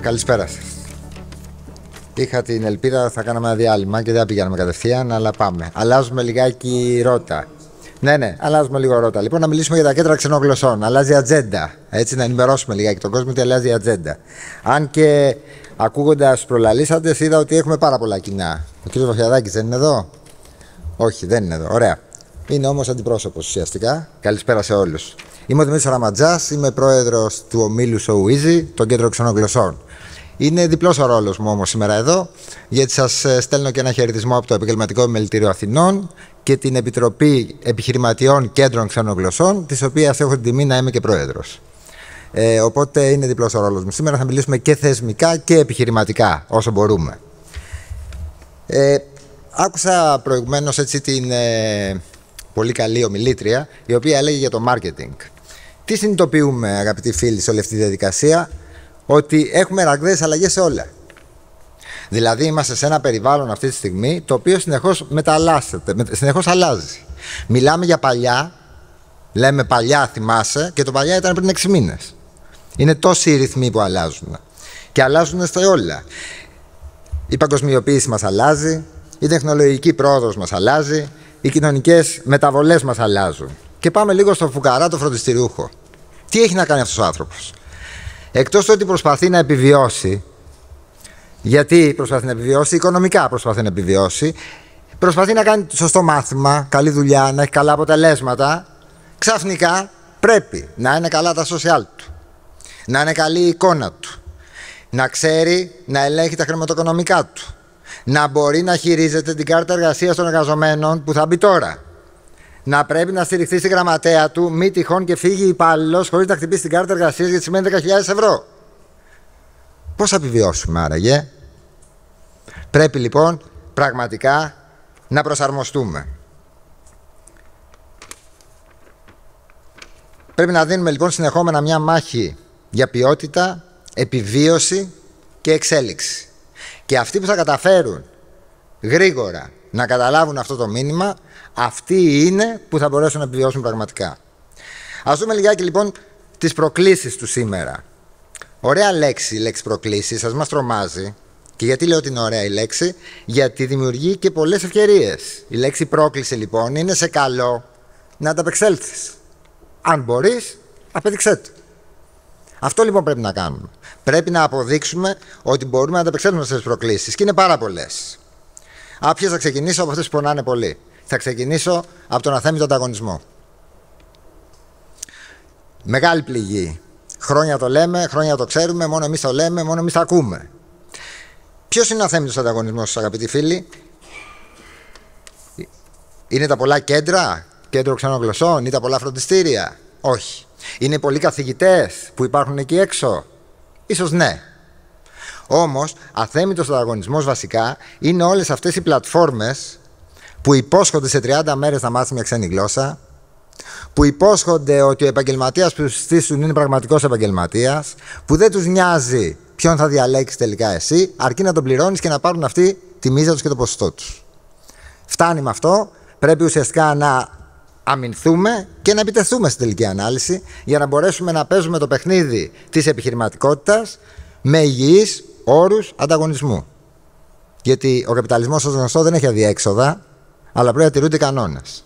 Καλησπέρα σας. Είχα την ελπίδα ότι θα κάναμε ένα διάλειμμα και δεν πήγαμε κατευθείαν, αλλά πάμε. Αλλάζουμε λιγάκι ρότα. Ναι, αλλάζουμε λίγο ρότα. Λοιπόν, να μιλήσουμε για τα κέντρα ξενών γλωσσών. Αλλάζει η ατζέντα. Έτσι, να ενημερώσουμε λιγάκι τον κόσμο ότι αλλάζει η ατζέντα. Αν και ακούγοντας τους προλαλήσαντες, είδα ότι έχουμε πάρα πολλά κοινά. Ο κ. Βαφιαδάκης δεν είναι εδώ? Όχι, δεν είναι εδώ. Ωραία. Είναι όμως αντιπρόσωπος ουσιαστικά. Καλησπέρα σε όλους. Είμαι ο Δημήτρης Ραματζάς, είμαι πρόεδρος του ομίλου So Easy, των κέντρων ξενών γλωσσών. Είναι διπλός ο ρόλος μου όμως σήμερα εδώ, γιατί σας στέλνω και ένα χαιρετισμό από το Επαγγελματικό Επιμελητήριο Αθηνών και την Επιτροπή Επιχειρηματιών Κέντρων Ξενών Γλωσσών, της οποίας έχω την τιμή να είμαι και πρόεδρος. Οπότε είναι διπλός ο ρόλος μου. Σήμερα θα μιλήσουμε και θεσμικά και επιχειρηματικά, όσο μπορούμε. Άκουσα προηγουμένως έτσι την πολύ καλή ομιλήτρια, η οποία έλεγε για το marketing. Τι συνειδητοποιούμε, αγαπητοί φίλοι, σε όλη αυτή τη διαδικασία? Ότι έχουμε ραγδαίες αλλαγές σε όλα. Δηλαδή είμαστε σε ένα περιβάλλον αυτή τη στιγμή το οποίο συνεχώς μεταλλάσσεται, συνεχώς αλλάζει. Μιλάμε για παλιά, λέμε παλιά θυμάσαι, και το παλιά ήταν πριν 6 μήνες. Είναι τόσοι οι ρυθμοί που αλλάζουν. Και αλλάζουν σε όλα. Η παγκοσμιοποίηση μας αλλάζει, η τεχνολογική πρόοδος μας αλλάζει, οι κοινωνικές μεταβολές μας αλλάζουν. Και πάμε λίγο στο φουκαρά, το φροντιστηριούχο. Τι έχει να κάνει αυτός ο άνθρωπος? Εκτός του ότι προσπαθεί να επιβιώσει, γιατί προσπαθεί να επιβιώσει, οικονομικά προσπαθεί να επιβιώσει, προσπαθεί να κάνει σωστό μάθημα, καλή δουλειά, να έχει καλά αποτελέσματα, ξαφνικά πρέπει να είναι καλά τα social του, να είναι καλή η εικόνα του, να ξέρει να ελέγχει τα χρηματοοικονομικά του, να μπορεί να χειρίζεται την κάρτα εργασίας των εργαζομένων που θα μπει τώρα, να πρέπει να στηριχθεί στη γραμματέα του, μη τυχόν και φύγει υπάλληλος χωρίς να χτυπήσει την κάρτα εργασίας, γιατί σημαίνει 10.000 ευρώ. Πώς θα επιβιώσουμε άραγε? Πρέπει λοιπόν πραγματικά να προσαρμοστούμε. Πρέπει να δίνουμε λοιπόν συνεχόμενα μια μάχη για ποιότητα, επιβίωση και εξέλιξη. Και αυτοί που θα καταφέρουν γρήγορα να καταλάβουν αυτό το μήνυμα, αυτοί είναι που θα μπορέσουν να επιβιώσουν πραγματικά. Ας δούμε λιγάκι λοιπόν τις προκλήσεις του σήμερα. Ωραία λέξη, η λέξη προκλήσεις, σας μας τρομάζει. Και γιατί λέω ότι είναι ωραία η λέξη? Γιατί δημιουργεί και πολλές ευκαιρίες. Η λέξη πρόκληση λοιπόν είναι σε καλό να ανταπεξέλθεις. Αν μπορείς, απέδειξέ το. Αυτό λοιπόν πρέπει να κάνουμε. Πρέπει να αποδείξουμε ότι μπορούμε να ανταπεξέλθουμε στις προκλήσεις. Και είναι πάρα πολλές. Ποιες θα ξεκινήσω? Από αυτές που πονάνε πολύ. Θα ξεκινήσω από τον αθέμητο ανταγωνισμό. Μεγάλη πληγή. Χρόνια το λέμε, χρόνια το ξέρουμε, μόνο εμείς το λέμε, μόνο εμείς το ακούμε. Ποιος είναι ο αθέμητος ανταγωνισμός, αγαπητοί φίλοι? Είναι τα πολλά κέντρα, κέντρο ξενών γλωσσών, ή τα πολλά φροντιστήρια? Όχι. Είναι πολλοί καθηγητές που υπάρχουν εκεί έξω? Ίσως ναι. Όμως, αθέμητος ανταγωνισμός βασικά είναι όλες αυτές οι πλατφόρμες που υπόσχονται σε 30 μέρες να μάθει μια ξένη γλώσσα, που υπόσχονται ότι ο επαγγελματίας που στήσουν είναι πραγματικός επαγγελματίας, που δεν τους νοιάζει ποιον θα διαλέξεις τελικά εσύ, αρκεί να τον πληρώνεις και να πάρουν αυτοί τη μίζα τους και το ποσοστό τους. Φτάνει με αυτό, πρέπει ουσιαστικά να αμυνθούμε και να επιτεθούμε στην τελική ανάλυση για να μπορέσουμε να παίζουμε το παιχνίδι της επιχειρηματικότητας με υγιείς όρους ανταγωνισμού. Γιατί ο καπιταλισμός ως γνωστό δεν έχει αδιέξοδα, αλλά πρέπει να τηρούνται οι κανόνες.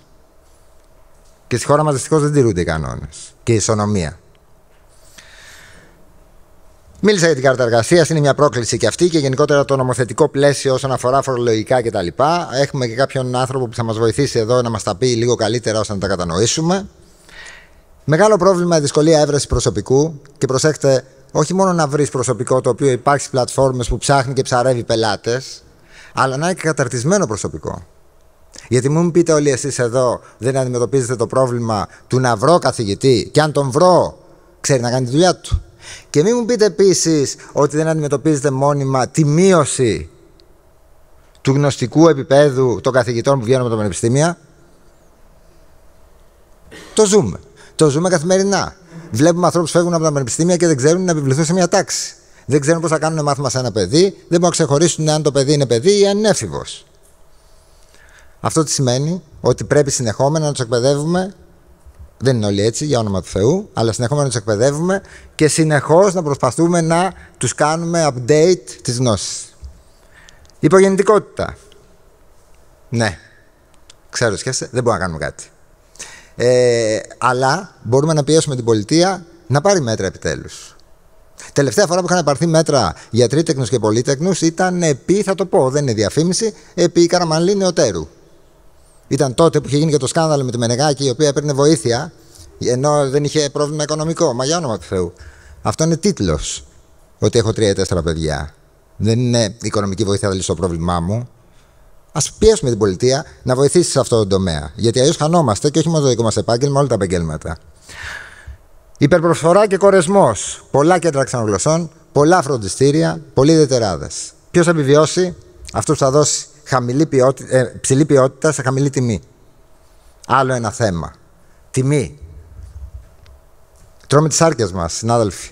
Και στη χώρα μας δυστυχώς δεν τηρούνται οι κανόνες και η ισονομία. Μίλησα για την κάρτα εργασίας, είναι μια πρόκληση και αυτή, και γενικότερα το νομοθετικό πλαίσιο όσον αφορά φορολογικά κτλ. Έχουμε και κάποιον άνθρωπο που θα μας βοηθήσει εδώ να μας τα πει λίγο καλύτερα ώστε να τα κατανοήσουμε. Μεγάλο πρόβλημα η δυσκολία έβρεσης προσωπικού, και προσέξτε, όχι μόνο να βρεις προσωπικό το οποίο υπάρχει στις πλατφόρμες που ψάχνει και ψαρεύει πελάτες, αλλά να είναι και καταρτισμένο προσωπικό. Γιατί μου πείτε όλοι εσείς εδώ, δεν αντιμετωπίζετε το πρόβλημα του να βρω καθηγητή, και αν τον βρω, ξέρει να κάνει τη δουλειά του. Και μην μου πείτε επίσης ότι δεν αντιμετωπίζετε μόνιμα τη μείωση του γνωστικού επίπεδου των καθηγητών που βγαίνουν από τα πανεπιστήμια. Το ζούμε. Το ζούμε καθημερινά. Βλέπουμε ανθρώπους που φεύγουν από τα πανεπιστήμια και δεν ξέρουν να επιβληθούν σε μια τάξη. Δεν ξέρουν πώς θα κάνουν μάθημα σε ένα παιδί, δεν μπορούν να ξεχωρίσουν αν το παιδί είναι παιδί ή αν είναι έφηβος. Αυτό τι σημαίνει? Ότι πρέπει συνεχόμενα να τους εκπαιδεύουμε Δεν είναι όλοι έτσι, για όνομα του Θεού, αλλά συνεχόμενα τους εκπαιδεύουμε και συνεχώς να προσπαθούμε να τους κάνουμε update της γνώσης. Υπογεννητικότητα. Ναι, ξέρω, σχέση, δεν μπορούμε να κάνουμε κάτι. Αλλά μπορούμε να πιέσουμε την πολιτεία να πάρει μέτρα επιτέλους. Τελευταία φορά που είχαν πάρθει μέτρα για τρίτεκνους και πολύτεκνους ήταν επί, θα το πω, δεν είναι διαφήμιση, επί Καραμανλή Νεωτέρου. Ήταν τότε που είχε γίνει και το σκάνδαλο με τη Μενεγάκη, η οποία έπαιρνε βοήθεια, ενώ δεν είχε πρόβλημα οικονομικό. Μα για όνομα του Θεού. Αυτό είναι τίτλος, ότι έχω 3 ή 4 παιδιά. Δεν είναι οικονομική βοήθεια, θα λύσει το πρόβλημά μου. Ας πιέσουμε την πολιτεία να βοηθήσει σε αυτό το τομέα. Γιατί αλλιώς χανόμαστε και όχι μόνο το δικό μας επάγγελμα, όλα τα επαγγέλματα. Υπερπροσφορά και κορεσμός. Πολλά κέντρα ξενογλωσσών, πολλά φροντιστήρια, πολλοί ιδιαιτεράδες. Ποιος θα επιβιώσει? Αυτός που θα δώσει ψηλή ποιότητα σε χαμηλή τιμή. Άλλο ένα θέμα. Τιμή. Τρώμε τις άρκες μας, συνάδελφοι.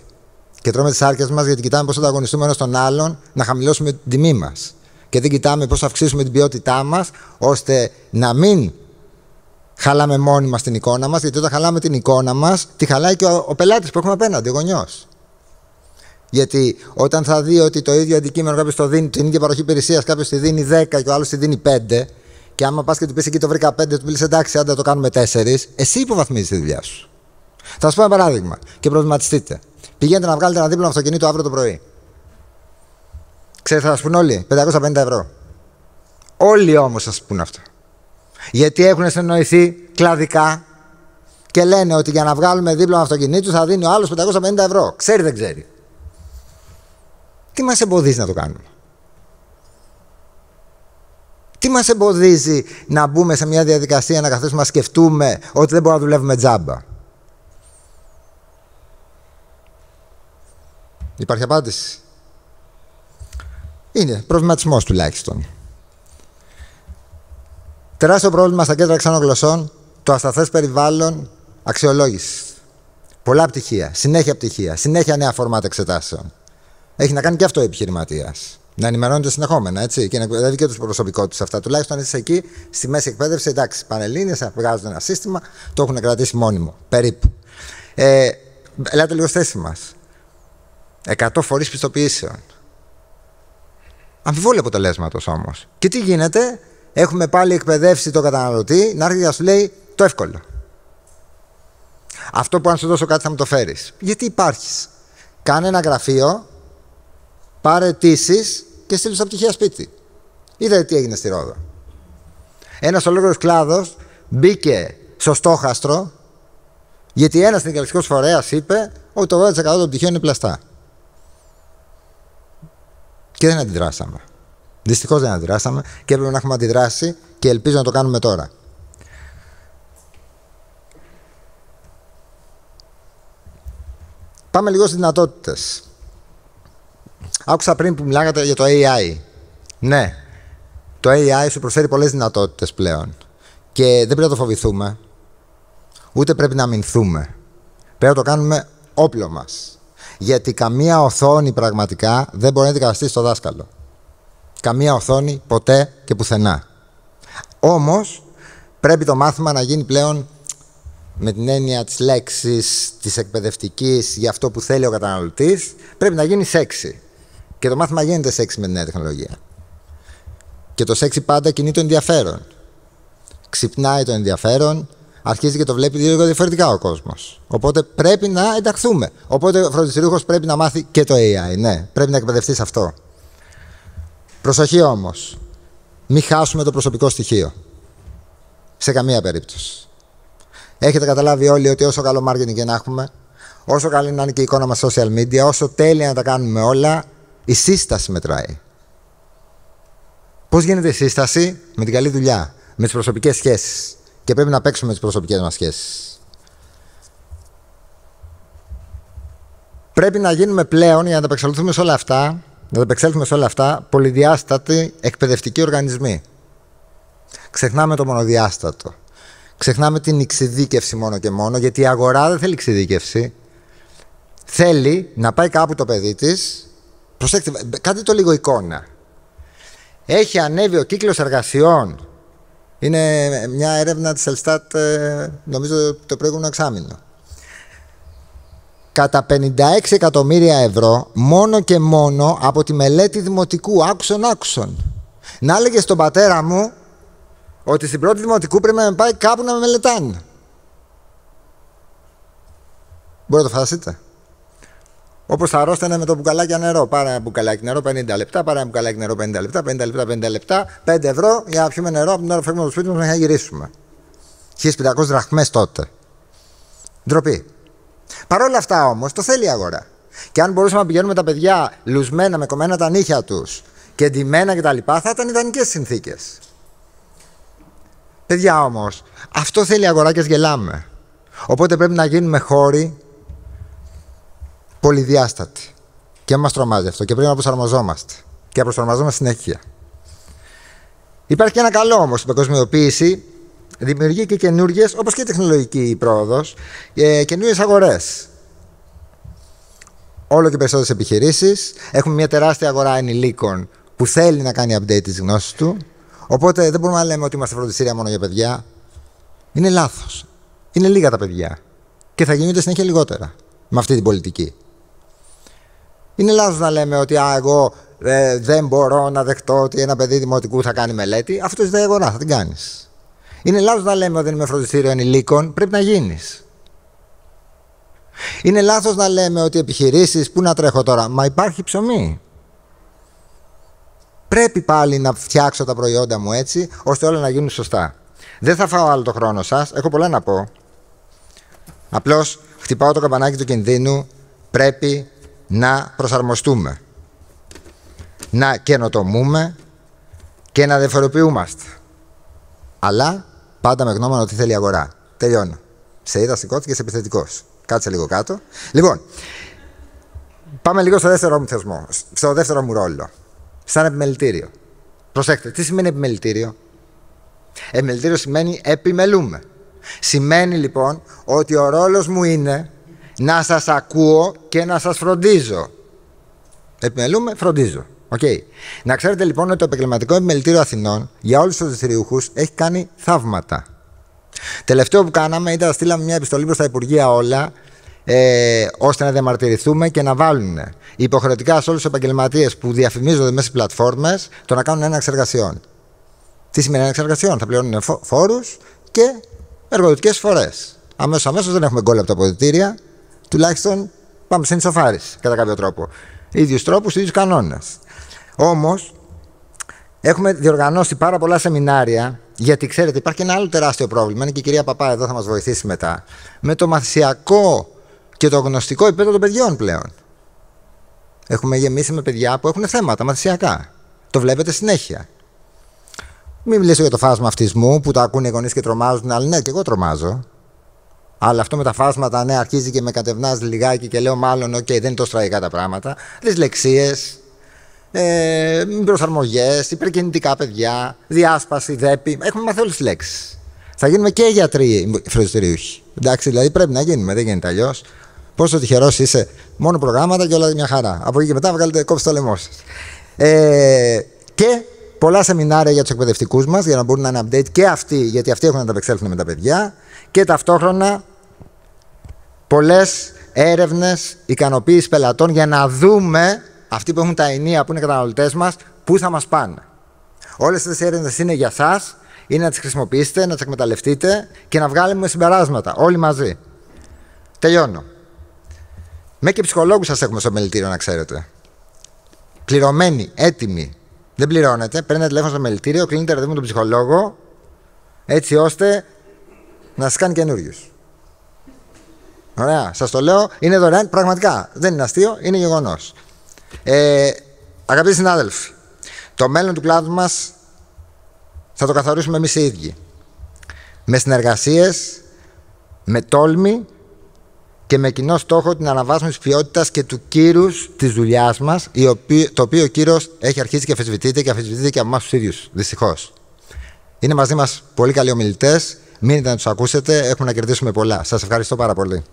Και τρώμε τις άρκες μας γιατί κοιτάμε πώς θα ανταγωνιστούμε ένας τον άλλον να χαμηλώσουμε την τιμή μας. Και δεν κοιτάμε πώς θα αυξήσουμε την ποιότητά μας, ώστε να μην χαλάμε μόνοι μας την εικόνα μας, γιατί όταν χαλάμε την εικόνα μας, τη χαλάει και ο πελάτης που έχουμε απέναντι, ο γονιός. Γιατί όταν θα δει ότι το ίδιο αντικείμενο κάποιος το δίνει, την ίδια παροχή υπηρεσίας, κάποιος τη δίνει 10 και ο άλλος τη δίνει 5, και άμα πας και του πεις εκεί το βρήκα 5, του πεις εντάξει, άντε το κάνουμε 4, εσύ υποβαθμίζεις τη δουλειά σου. Θα σας πω ένα παράδειγμα και προβληματιστείτε. Πηγαίνετε να βγάλετε ένα δίπλωμα αυτοκινήτου αύριο το πρωί. Ξέρετε, θα σας πούν όλοι 550 ευρώ. Όλοι όμως θα σας πούν αυτό. Γιατί έχουν συνεννοηθεί κλαδικά και λένε ότι για να βγάλουμε δίπλωμα αυτοκινήτου θα δίνει ο άλλος 550 ευρώ. Ξέρει, δεν ξέρει. Τι μας εμποδίζει να το κάνουμε? Τι μας εμποδίζει να μπούμε σε μια διαδικασία να καθίσουμε να σκεφτούμε ότι δεν μπορούμε να δουλεύουμε τζάμπα? Υπάρχει απάντηση? Είναι προβληματισμός τουλάχιστον. Τεράστιο πρόβλημα στα κέντρα ξενογλωσσών, το ασταθές περιβάλλον αξιολόγησης. Πολλά πτυχία, συνέχεια νέα φορμάτα εξετάσεων. Έχει να κάνει και αυτό ο επιχειρηματίας. Να ενημερώνεται συνεχόμενα, έτσι, και να εκπαιδεύει και τους προσωπικό του αυτά. Τουλάχιστον εσείς εκεί, στη μέση εκπαίδευση, εντάξει, Πανελλήνιες, βγάζουν ένα σύστημα, το έχουν κρατήσει μόνιμο, περίπου. Ελάτε λίγο στη θέση μας. 100 φορείς πιστοποιήσεων. Αμφιβόλου αποτελέσματος όμως. Και τι γίνεται? Έχουμε πάλι εκπαιδεύσει τον καταναλωτή να έρθει και να σου λέει το εύκολο. Αυτό που αν σου δώσω κάτι θα μου το φέρεις. Γιατί υπάρχεις? Κάνε ένα γραφείο, πάρε αιτήσεις και στείλου στα πτυχία σπίτι. Είδατε τι έγινε στη Ρόδο? Ένας ολόκληρος κλάδος μπήκε στο στόχαστρο γιατί ένας συνδικαλιστικός φορέας είπε ότι το 80% των πτυχίων είναι πλαστά. Και δεν αντιδράσαμε. Δυστυχώς δεν αντιδράσαμε και έπρεπε να έχουμε αντιδράσει και ελπίζω να το κάνουμε τώρα. Πάμε λίγο στις δυνατότητες. Άκουσα πριν που μιλάγατε για το AI. Ναι, το AI σου προσφέρει πολλές δυνατότητες πλέον. Και δεν πρέπει να το φοβηθούμε, ούτε πρέπει να αμυνθούμε. Πρέπει να το κάνουμε όπλο μας. Γιατί καμία οθόνη πραγματικά δεν μπορεί να δικαστεί στο δάσκαλο. Καμία οθόνη ποτέ και πουθενά. Όμως πρέπει το μάθημα να γίνει πλέον με την έννοια της λέξης, της εκπαιδευτικής, για αυτό που θέλει ο καταναλωτής, πρέπει να γίνει σεξι. Και το μάθημα γίνεται σεξι με τη νέα τεχνολογία. Και το σεξι πάντα κινεί το ενδιαφέρον. Ξυπνάει το ενδιαφέρον, αρχίζει και το βλέπει λίγο διαφορετικά ο κόσμος. Οπότε πρέπει να ενταχθούμε. Οπότε ο φροντιστηρούχος πρέπει να μάθει και το AI. Ναι, πρέπει να εκπαιδευτεί σε αυτό. Προσοχή όμως. Μην χάσουμε το προσωπικό στοιχείο. Σε καμία περίπτωση. Έχετε καταλάβει όλοι ότι όσο καλό marketing και να έχουμε, όσο καλή να είναι και η εικόνα μας social media, όσο τέλεια να τα κάνουμε όλα, η σύσταση μετράει. Πώς γίνεται η σύσταση? Με την καλή δουλειά, με τις προσωπικές σχέσεις. Και πρέπει να παίξουμε τις προσωπικές μας σχέσεις. Πρέπει να γίνουμε πλέον, για να τα επεξέλθουμε σε όλα αυτά, πολυδιάστατοι εκπαιδευτικοί οργανισμοί. Ξεχνάμε το μονοδιάστατο. Ξεχνάμε την εξειδίκευση μόνο και μόνο, γιατί η αγορά δεν θέλει εξειδίκευση. Θέλει να πάει κάπου το παιδί της. Προσέξτε, κάντε το λίγο εικόνα. Έχει ανέβει ο κύκλος εργασιών Είναι μια έρευνα της Ελστάτ, νομίζω το προηγούμενο εξάμηνο. Κατά 56 εκατομμύρια ευρώ μόνο και μόνο από τη μελέτη δημοτικού. Άκουσον. Να έλεγε στον πατέρα μου ότι στην πρώτη δημοτικού πρέπει να με πάει κάπου να με μελετάνε. Μπορείτε να το φανταστείτε. Όπως θα αρρώστανε με το μπουκαλάκι νερό. Πάρε ένα μπουκαλάκι νερό 50 λεπτά, πάρε ένα μπουκαλάκι νερό 50 λεπτά, 50 λεπτά, 5 ευρώ για να πιούμε νερό από την ώρα που φεύγουμε από το σπίτι μας μέχρι να γυρίσουμε. 1500 δραχμές τότε. Ντροπή. Παρ' όλα αυτά όμως το θέλει η αγορά. Και αν μπορούσαμε να πηγαίνουμε τα παιδιά λουσμένα με κομμένα τα νύχια τους και ντυμένα κτλ., θα ήταν ιδανικές συνθήκες. Παιδιά όμως, αυτό θέλει η αγορά και γελάμε. Οπότε πρέπει να γίνουμε χώροι πολυδιάστατοι. Και μας τρομάζει αυτό και πρέπει να προσαρμοζόμαστε. Και να προσαρμοζόμαστε συνέχεια. Υπάρχει και ένα καλό όμως στην παγκοσμιοποίηση. Δημιουργεί και καινούργιες, όπως και η τεχνολογική πρόοδος, καινούργιες αγορές. Όλο και περισσότερες επιχειρήσεις. Έχουμε μια τεράστια αγορά ενηλίκων που θέλει να κάνει update της γνώσης του. Οπότε δεν μπορούμε να λέμε ότι είμαστε φροντιστήρια μόνο για παιδιά. Είναι λάθος. Είναι λίγα τα παιδιά. Και θα γίνονται συνέχεια λιγότερα με αυτή την πολιτική. Είναι λάθος να λέμε ότι εγώ δεν μπορώ να δεχτώ ότι ένα παιδί δημοτικού θα κάνει μελέτη. Αυτό ζητάει η αγορά, θα την κάνεις. Είναι λάθος να λέμε ότι δεν είμαι φροντιστήριο ενηλίκων, πρέπει να γίνεις. Είναι λάθος να λέμε ότι επιχειρήσεις, πού να τρέχω τώρα, μα υπάρχει ψωμί. Πρέπει πάλι να φτιάξω τα προϊόντα μου έτσι, ώστε όλα να γίνουν σωστά. Δεν θα φάω άλλο το χρόνο σας, έχω πολλά να πω. Απλώς χτυπάω το καμπανάκι του κινδύνου, πρέπει να προσαρμοστούμε. Να καινοτομούμε και να διαφοροποιούμαστε. Αλλά πάντα με γνώμονα ότι θέλει η αγορά. Τελειώνω. Σε είδα σηκώθηκες επιθετικός. Κάτσε λίγο κάτω. Λοιπόν, πάμε λίγο στο δεύτερο μου θεσμό, στο δεύτερο μου ρόλο. Σαν επιμελητήριο. Προσέξτε, τι σημαίνει επιμελητήριο? Επιμελητήριο σημαίνει επιμελούμε. Σημαίνει λοιπόν ότι ο ρόλος μου είναι να σας ακούω και να σας φροντίζω. Επιμελούμε, φροντίζω. Okay. Να ξέρετε λοιπόν ότι το Επαγγελματικό Επιμελητήριο Αθηνών για όλους τους φροντιστηριούχους έχει κάνει θαύματα. Τελευταίο που κάναμε ήταν να στείλαμε μια επιστολή προς τα Υπουργεία όλα, ώστε να διαμαρτυρηθούμε και να βάλουν υποχρεωτικά σε όλους τους επαγγελματίες που διαφημίζονται μέσα στις πλατφόρμες το να κάνουν έναρξη εργασιών. Τι σημαίνει έναρξη εργασιών? Θα πληρώνουν φόρους και εργοδοτικές φορές. Αμέσως δεν έχουμε γκόλ από τα αποδυτήρια, τουλάχιστον πάμε σε ισοφάριση κατά κάποιο τρόπο. Ίδιους τρόπους, ίδιους κανόνες. Όμως, έχουμε διοργανώσει πάρα πολλά σεμινάρια, γιατί ξέρετε, υπάρχει και ένα άλλο τεράστιο πρόβλημα. Είναι και η κυρία Παπά εδώ, θα μας βοηθήσει μετά. Με το μαθησιακό και το γνωστικό επίπεδο των παιδιών πλέον. Έχουμε γεμίσει με παιδιά που έχουν θέματα μαθησιακά. Το βλέπετε συνέχεια. Μην μιλήσω για το φάσμα αυτισμού που το ακούνε οι γονείς και τρομάζουν, αλλά ναι, και εγώ τρομάζω. Αλλά αυτό με τα φάσματα, ναι, αρχίζει και με κατευνάζει λιγάκι και λέω μάλλον, δεν είναι τόσο τραγικά τα πράγματα. Δυσλεξίες, προσαρμογές, υπερκινητικά παιδιά, διάσπαση, δέπη. Έχουμε μάθει όλες τις λέξεις. Θα γίνουμε και γιατροί φροντιστηριούχοι. Εντάξει, δηλαδή πρέπει να γίνουμε, δεν γίνεται αλλιώς. Πόσο τυχερός είσαι, μόνο προγράμματα και όλα μια χαρά. Από εκεί και μετά βγάλετε κόψει το λαιμό σας. Και πολλά σεμινάρια για τους εκπαιδευτικούς μας, για να μπορούν να είναι update και αυτοί, γιατί αυτοί έχουν να ανταπεξέλθουν με τα παιδιά. Και ταυτόχρονα πολλές έρευνες ικανοποίησης πελατών για να δούμε αυτοί που έχουν τα ενία, που είναι καταναλωτές μας, πού θα μας πάνε. Όλες αυτές οι έρευνες είναι για σας, είναι να τις χρησιμοποιήσετε, να τις εκμεταλλευτείτε και να βγάλουμε συμπεράσματα, όλοι μαζί. Τελειώνω. Με και ψυχολόγους σας έχουμε στο επιμελητήριο, να ξέρετε. Πληρωμένοι, έτοιμοι. Δεν πληρώνετε, παίρνετε τηλέφωνο στο επιμελητήριο, κλείνετε ραντεβού με τον ψυχολόγο, έτσι ώστε να σας κάνει καινούριους. Ωραία, σας το λέω, είναι δωρεάν, πραγματικά, δεν είναι αστείο, είναι γεγονός. Αγαπητοί συνάδελφοι, το μέλλον του κλάδου μας θα το καθορίσουμε εμείς οι ίδιοι. Με συνεργασίες, με τόλμη και με κοινό στόχο την αναβάθμιση της ποιότητας και του κύρους της δουλειάς μας, το οποίο κύρος έχει αρχίσει και αφισβητείται και από εμάς τους ίδιους, δυστυχώς. Είναι μαζί μας πολύ καλοί ομιλητές. Μείνετε να τους ακούσετε, έχουμε να κερδίσουμε πολλά. Σας ευχαριστώ πάρα πολύ.